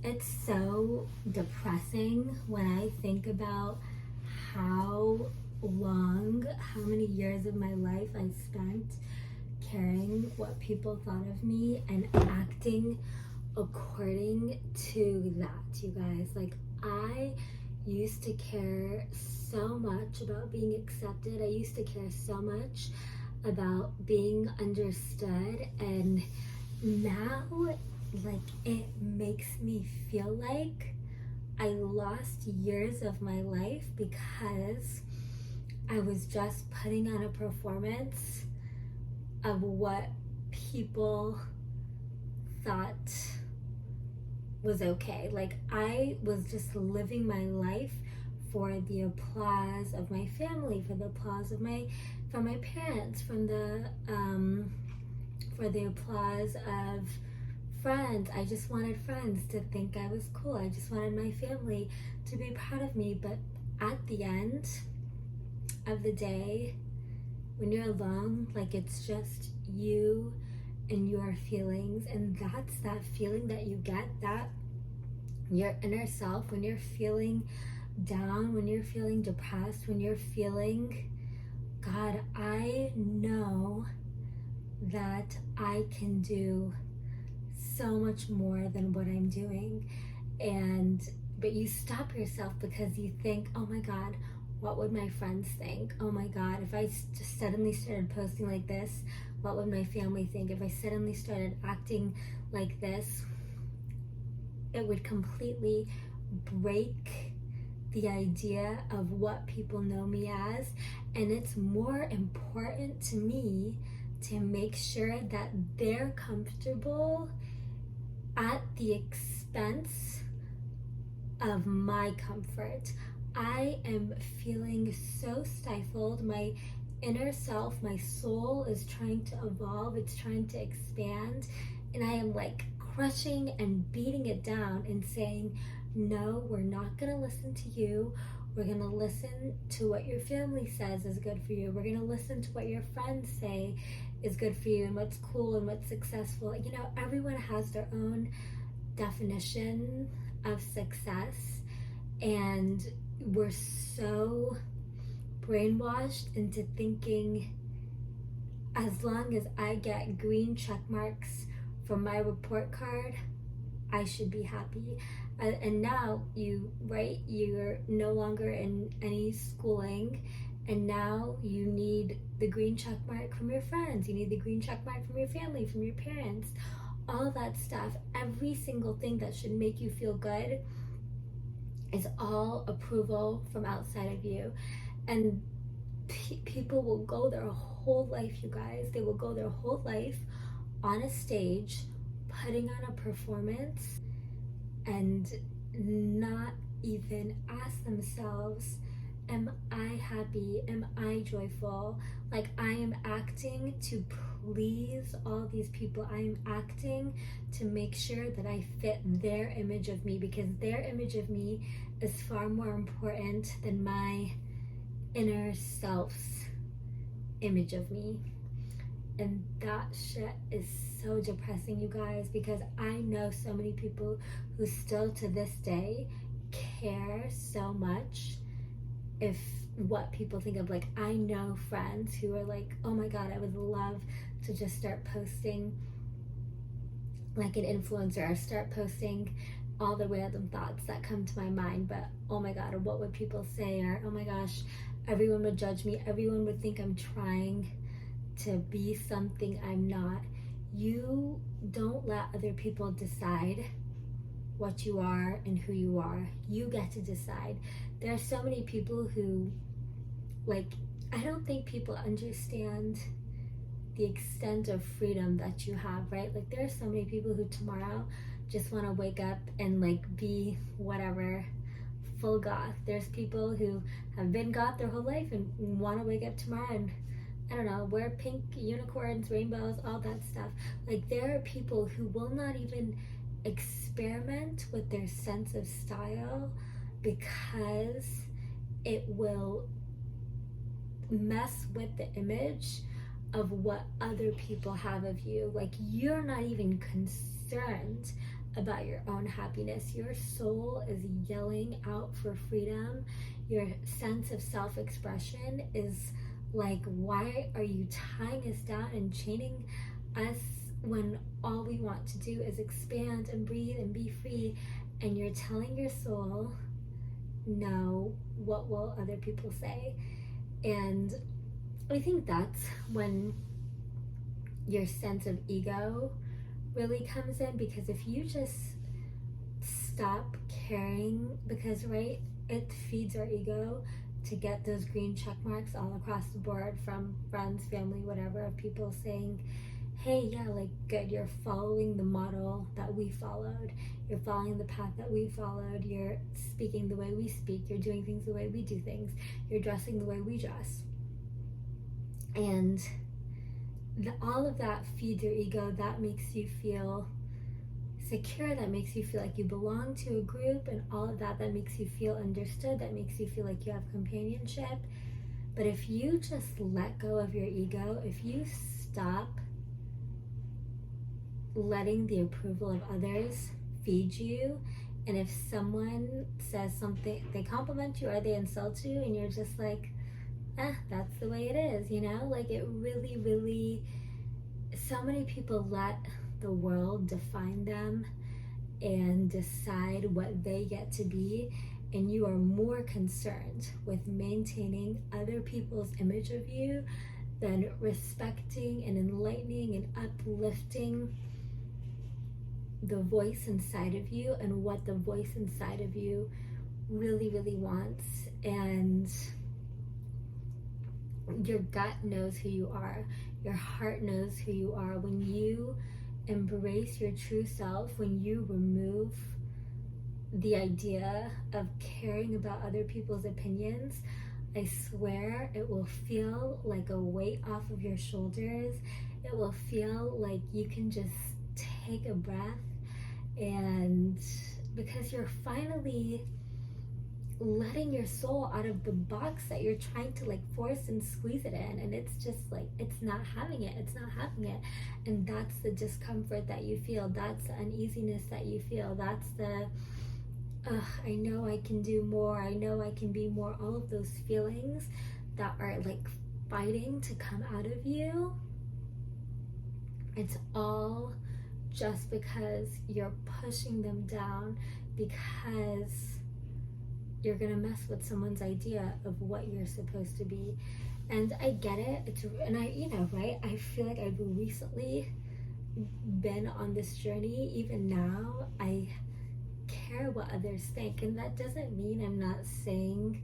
It's so depressing when I think about how how many years of my life I spent caring what people thought of me and acting according to that, you guys. Like, I used to care so much about being accepted. I used to care so much about being understood, and now, like, it makes me feel like I lost years of my life because I was just putting on a performance of what people thought was okay. Like, I was just living my life for the applause of my family, for the applause of from my parents, for the applause of friends. I just wanted friends to think I was cool. I just wanted my family to be proud of me. But at the end of the day, when you're alone, like, it's just you and your feelings, and that's that feeling that you get, that your inner self, when you're feeling down, when you're feeling depressed, when you're feeling, God, I know that I can do so much more than what I'm doing. But you stop yourself because you think, oh my God, what would my friends think? Oh my God, if I just suddenly started posting like this, what would my family think? If I suddenly started acting like this, it would completely break the idea of what people know me as. And it's more important to me to make sure that they're comfortable at the expense of my comfort. I am feeling so stifled. My inner self, my soul is trying to evolve, it's trying to expand, and I am like crushing and beating it down and saying, no, we're not gonna listen to you. We're gonna listen to what your family says is good for you. We're gonna listen to what your friends say is good for you and what's cool and what's successful. You know, everyone has their own definition of success, and we're so brainwashed into thinking as long as I get green check marks from my report card, I should be happy. And now you're no longer in any schooling, and now you need the green check mark from your friends, you need the green check mark from your family, from your parents, all that stuff. Every single thing that should make you feel good is all approval from outside of you. And people will go their whole life, you guys, they will go their whole life on a stage putting on a performance and not even ask themselves, am I happy? Am I joyful? Like, I am acting to please all these people. I am acting to make sure that I fit their image of me, because their image of me is far more important than my inner self's image of me. And that shit is so depressing, you guys, because I know so many people who still to this day care so much if what people think of. Like, I know friends who are like, oh my God, I would love to just start posting like an influencer, or start posting all the random thoughts that come to my mind, but oh my God, what would people say? Or oh my gosh, everyone would judge me, everyone would think I'm trying to be something I'm not. You don't let other people decide what you are and who you are. You get to decide. There are so many people who, like, I don't think people understand the extent of freedom that you have, right? Like, there are so many people who tomorrow just want to wake up and like be whatever, full goth. There's people who have been goth their whole life and want to wake up tomorrow and, I don't know, wear pink unicorns, rainbows, all that stuff. Like, there are people who will not even experiment with their sense of style because it will mess with the image of what other people have of you. Like, you're not even concerned about your own happiness. Your soul is yelling out for freedom. Your sense of self-expression is like, why are you tying us down and chaining us when all we want to do is expand and breathe and be free? And you're telling your soul, no, what will other people say? And I think that's when your sense of ego really comes in, because if you just stop caring, because right, it feeds our ego to get those green check marks all across the board from friends, family, whatever, of people saying, hey, yeah, like, good, you're following the model that we followed, you're following the path that we followed, you're speaking the way we speak, you're doing things the way we do things, you're dressing the way we dress. And all of that feeds your ego. That makes you feel secure, that makes you feel like you belong to a group, and all of that makes you feel understood, that makes you feel like you have companionship. But if you just let go of your ego, if you stop letting the approval of others feed you, and if someone says something, they compliment you or they insult you, and you're just like, that's the way it is, you know? Like, it really, really, so many people let the world define them and decide what they get to be, and you are more concerned with maintaining other people's image of you than respecting and enlightening and uplifting the voice inside of you and what the voice inside of you really, really wants. And your gut knows who you are. Your heart knows who you are. When you embrace your true self, when you remove the idea of caring about other people's opinions, I swear it will feel like a weight off of your shoulders. It will feel like you can just take a breath, and because you're finally letting your soul out of the box that you're trying to like force and squeeze it in, and it's just like, it's not having it, and that's the discomfort that you feel, that's the uneasiness that you feel, that's the I know I can do more, I know I can be more, all of those feelings that are like fighting to come out of you. It's all just because you're pushing them down, because you're gonna mess with someone's idea of what you're supposed to be. And I get it. And I, you know, right? I feel like I've recently been on this journey. Even now, I care what others think. And that doesn't mean I'm not saying,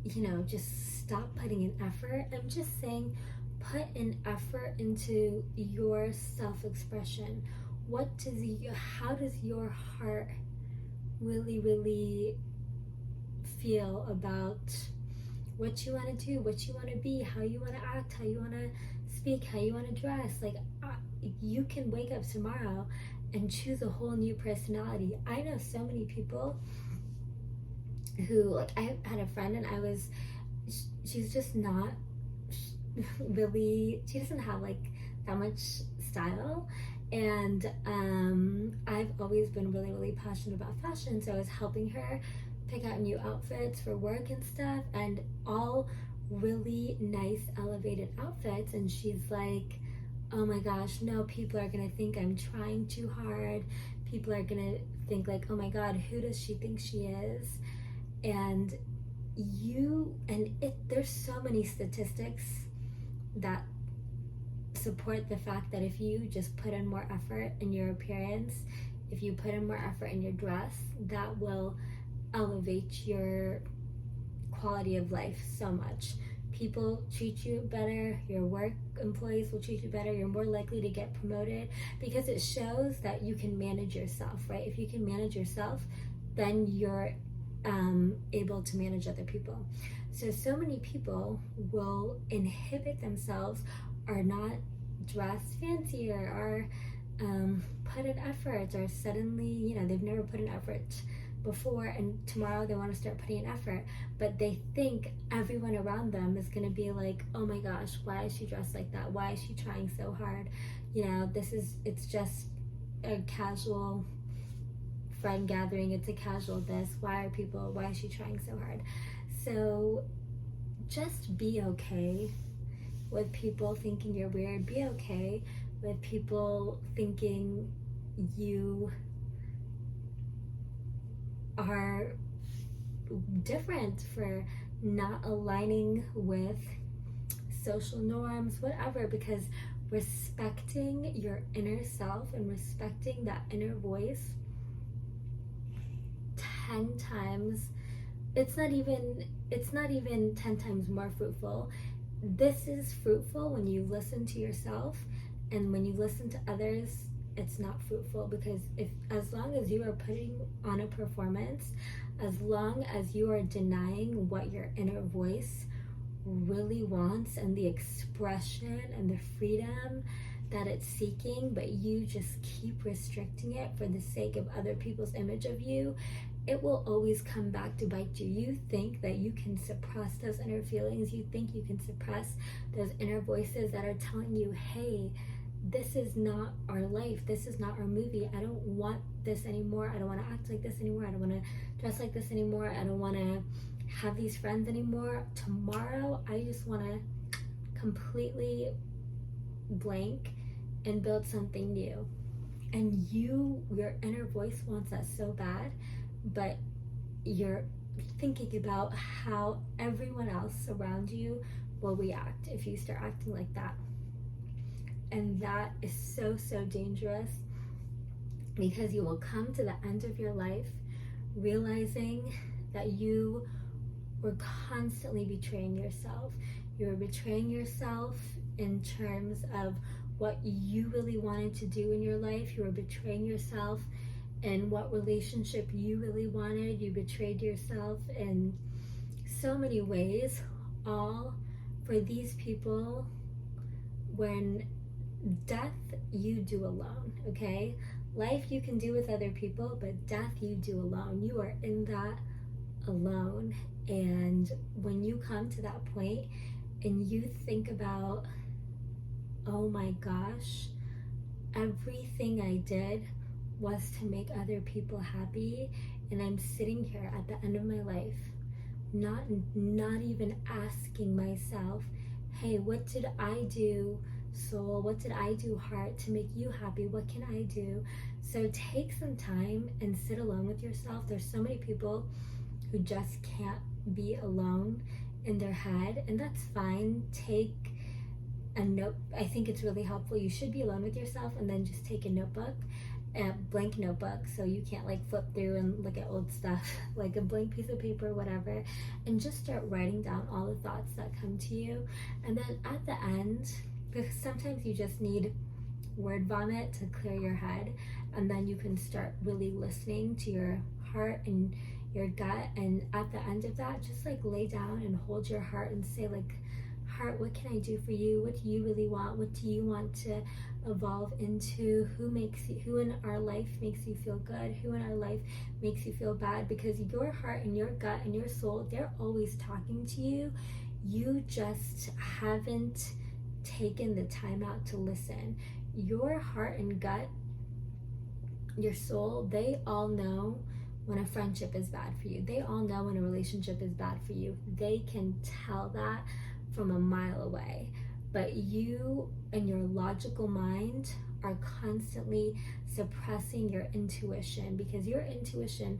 you know, just stop putting in effort. I'm just saying, put an effort into your self-expression. How does your heart really, really feel about what you want to do, what you want to be, how you want to act, how you want to speak, how you want to dress? Like, you can wake up tomorrow and choose a whole new personality. I know so many people who, like, I had a friend, and she's just not really, she doesn't have like that much style. And I've always been really, really passionate about fashion, so I was helping her pick out new outfits for work and stuff, and all really nice elevated outfits. And she's like, oh my gosh, no, people are gonna think I'm trying too hard, people are gonna think like, oh my god, who does she think she is? And there's so many statistics that support the fact that if you just put in more effort in your appearance, if you put in more effort in your dress, that will elevate your quality of life so much. People treat you better, your work employees will treat you better, you're more likely to get promoted, because it shows that you can manage yourself, right? If you can manage yourself, then you're able to manage other people. So many people will inhibit themselves, or not dress fancy, or put in effort, or suddenly, you know, they've never put in effort before, and tomorrow they want to start putting in effort, but they think everyone around them is going to be like, oh my gosh, why is she dressed like that? Why is she trying so hard? You know, it's just a casual friend gathering, it's a casual this. Why is she trying so hard? So just be okay with people thinking you're weird. Be okay with people thinking you are different for not aligning with social norms, whatever, because respecting your inner self and respecting that inner voice 10 times, it's not even 10 times more fruitful. This is fruitful when you listen to yourself, and when you listen to others, it's not fruitful, because as long as you are putting on a performance, as long as you are denying what your inner voice really wants and the expression and the freedom that it's seeking, but you just keep restricting it for the sake of other people's image of you, it will always come back to bite you. You think that you can suppress those inner feelings. You think you can suppress those inner voices that are telling you, hey, this is not our life. This is not our movie. I don't want this anymore. I don't want to act like this anymore. I don't want to dress like this anymore. I don't want to have these friends anymore. Tomorrow, I just want to completely blank and build something new. And your inner voice wants that so bad, but you're thinking about how everyone else around you will react if you start acting like that. And that is so, so dangerous, because you will come to the end of your life realizing that you were constantly betraying yourself. You were betraying yourself in terms of what you really wanted to do in your life. You were betraying yourself in what relationship you really wanted. You betrayed yourself in so many ways, all for these people, when death you do alone, okay? Life you can do with other people, but death you do alone. You are in that alone. And when you come to that point and you think about, oh my gosh, everything I did was to make other people happy, and I'm sitting here at the end of my life not even asking myself, hey, what did I do, soul? What did I do, heart, to make you happy? What can I do? So take some time and sit alone with yourself. There's so many people who just can't be alone in their head, and that's fine. Take a note. I think it's really helpful. You should be alone with yourself, and then just take a notebook, a blank notebook, so you can't like flip through and look at old stuff, like a blank piece of paper, whatever, and just start writing down all the thoughts that come to you. And then at the end, because sometimes you just need word vomit to clear your head, and then you can start really listening to your heart and your gut. And at the end of that, just like lay down and hold your heart and say, like, heart, what can I do for you? What do you really want? What do you want to evolve into? Who in our life makes you feel good? Who in our life makes you feel bad? Because your heart and your gut and your soul, they're always talking to you. You just haven't taken the time out to listen. Your heart and gut, your soul, they all know when a friendship is bad for you. They all know when a relationship is bad for you. They can tell that from a mile away. But you and your logical mind are constantly suppressing your intuition, because your intuition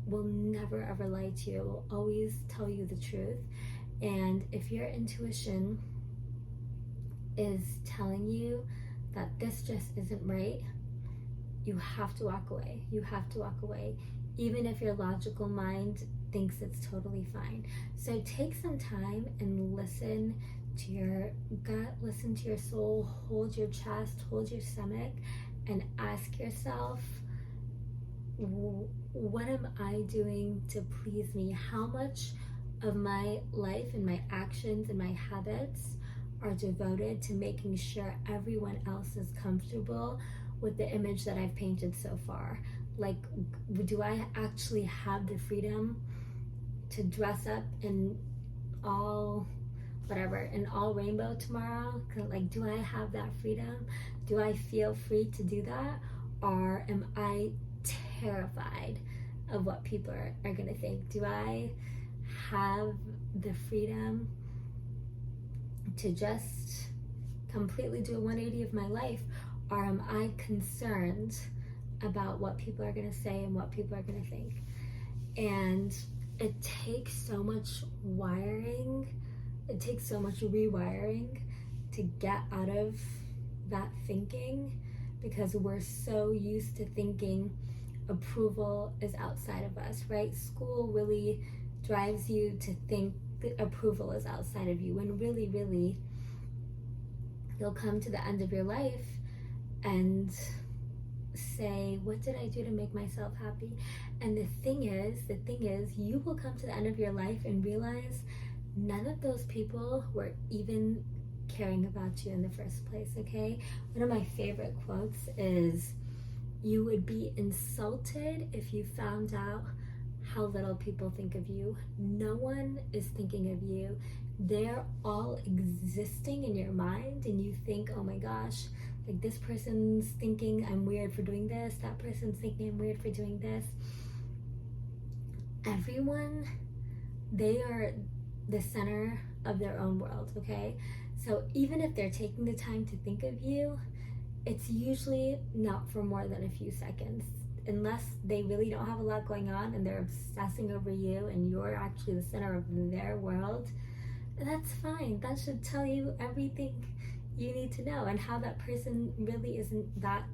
will never ever lie to you. It will always tell you the truth. And if your intuition is telling you that this just isn't right, you have to walk away. You have to walk away, even if your logical mind thinks it's totally fine. So take some time and listen to your gut, listen to your soul, hold your chest, hold your stomach, and ask yourself, what am I doing to please me? How much of my life and my actions and my habits are devoted to making sure everyone else is comfortable with the image that I've painted so far? Like, do I actually have the freedom to dress up in all rainbow tomorrow? Like, do I have that freedom? Do I feel free to do that? Or am I terrified of what people are going to think? Do I have the freedom to just completely do a 180 of my life? Or am I concerned about what people are going to say and what people are going to think? And it takes so much wiring, it takes so much rewiring to get out of that thinking, because we're so used to thinking approval is outside of us, right? School really drives you to think that approval is outside of you, when really, really, you'll come to the end of your life and say, what did I do to make myself happy? And the thing is, you will come to the end of your life and realize none of those people were even caring about you in the first place, okay? One of my favorite quotes is, you would be insulted if you found out how little people think of you. No one is thinking of you. They're all existing in your mind, and you think, oh my gosh, like this person's thinking I'm weird for doing this, that person's thinking I'm weird for doing this. Everyone, they are the center of their own world, okay? So even if they're taking the time to think of you, it's usually not for more than a few seconds, unless they really don't have a lot going on and they're obsessing over you and you're actually the center of their world. And that's fine. That should tell you everything you need to know, and how that person really isn't that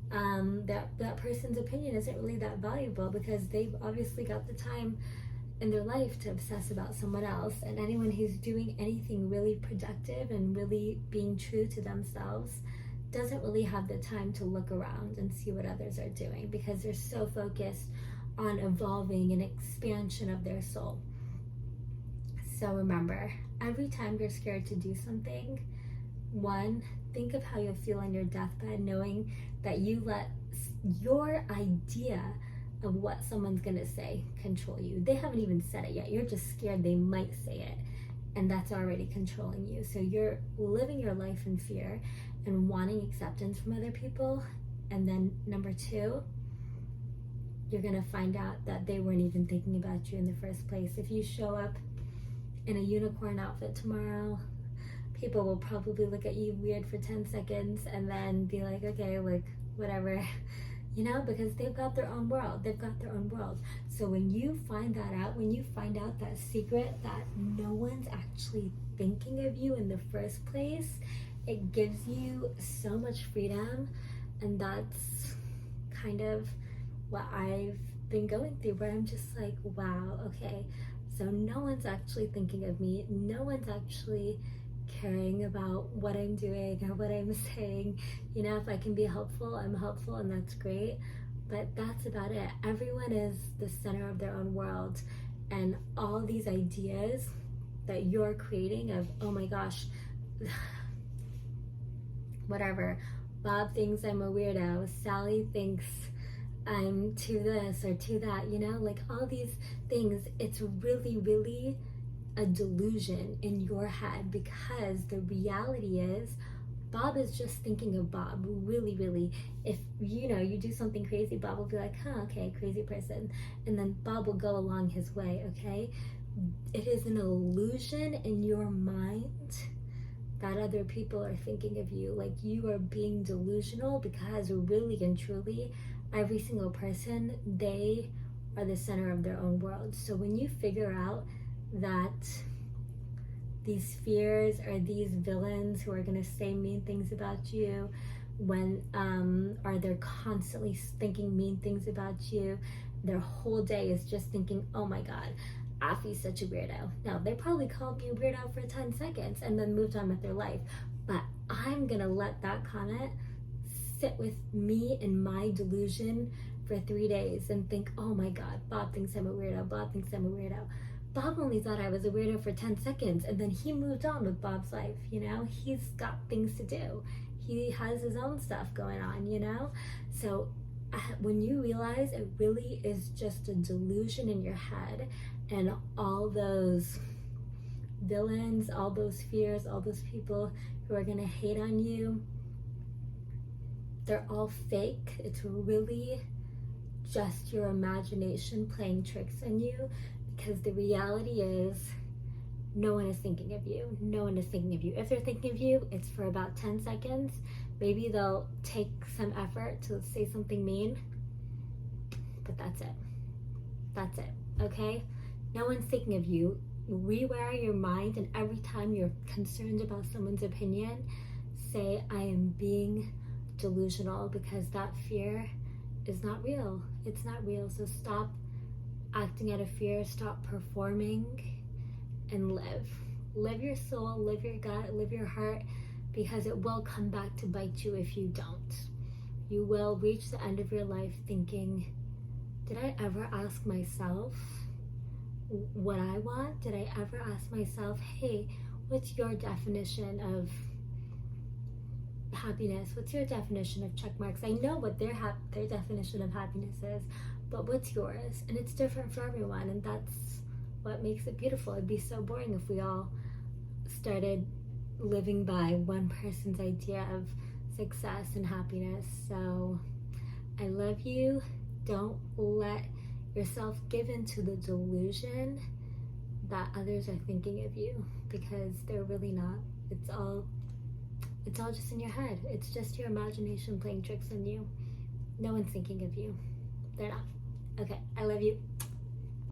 that person's opinion isn't really that valuable, because they've obviously got the time in their life to obsess about someone else. And anyone who's doing anything really productive and really being true to themselves doesn't really have the time to look around and see what others are doing, because they're so focused on evolving and expansion of their soul. So remember, every time you're scared to do something, one, think of how you'll feel on your deathbed, knowing that you let your idea of what someone's gonna say control you. They haven't even said it yet. You're just scared they might say it, and that's already controlling you. So you're living your life in fear and wanting acceptance from other people. And then number two, you're gonna find out that they weren't even thinking about you in the first place. If you show up in a unicorn outfit tomorrow, people will probably look at you weird for 10 seconds and then be like, okay, like, whatever, you know, because they've got their own world. They've got their own world. So when you find that out, when you find out that secret, that no one's actually thinking of you in the first place, it gives you so much freedom. And that's kind of what I've been going through, where I'm just like, wow, okay, so no one's actually thinking of me. No one's actually caring about what I'm doing or what I'm saying. You know, if I can be helpful, I'm helpful, and that's great. But that's about it. Everyone is the center of their own world. And all these ideas that you're creating of, oh my gosh, whatever, Bob thinks I'm a weirdo, Sally thinks I'm to this or to that, you know, like all these things, it's really, really a delusion in your head, because the reality is Bob is just thinking of Bob. Really, really, if you know you do something crazy, Bob will be like, huh, okay, crazy person, and then Bob will go along his way. Okay, it is an illusion in your mind that other people are thinking of you. Like, you are being delusional, because really and truly every single person, they are the center of their own world. So when you figure out that these fears are these villains who are going to say mean things about you, when or they're constantly thinking mean things about you, their whole day is just thinking, oh my god, Afi's such a weirdo. Now, they probably called me a weirdo for 10 seconds and then moved on with their life, but I'm gonna let that comment sit with me in my delusion for 3 days and think, oh my god, Bob thinks I'm a weirdo, Bob thinks I'm a weirdo. Bob only thought I was a weirdo for 10 seconds, and then he moved on with Bob's life, you know? He's got things to do. He has his own stuff going on, you know? So when you realize it really is just a delusion in your head, and all those villains, all those fears, all those people who are gonna hate on you, they're all fake. It's really just your imagination playing tricks on you, because the reality is no one is thinking of you. No one is thinking of you. If they're thinking of you, it's for about 10 seconds. Maybe they'll take some effort to say something mean, but that's it. That's it, okay? No one's thinking of you. Rewire your mind, and every time you're concerned about someone's opinion, say, I am being delusional, because that fear is not real. It's not real. So stop acting out of fear, stop performing, and live. Live your soul, live your gut, live your heart, because it will come back to bite you if you don't. You will reach the end of your life thinking, did I ever ask myself what I want? Did I ever ask myself, hey, what's your definition of happiness? What's your definition of check marks? I know what their definition of happiness is, but what's yours? And it's different for everyone, and that's what makes it beautiful. It'd be so boring if we all started living by one person's idea of success and happiness. So I love you. Don't let yourself give into the delusion that others are thinking of you, because they're really not. It's all just in your head. It's just your imagination playing tricks on you. No one's thinking of you. They're not. Okay, I love you.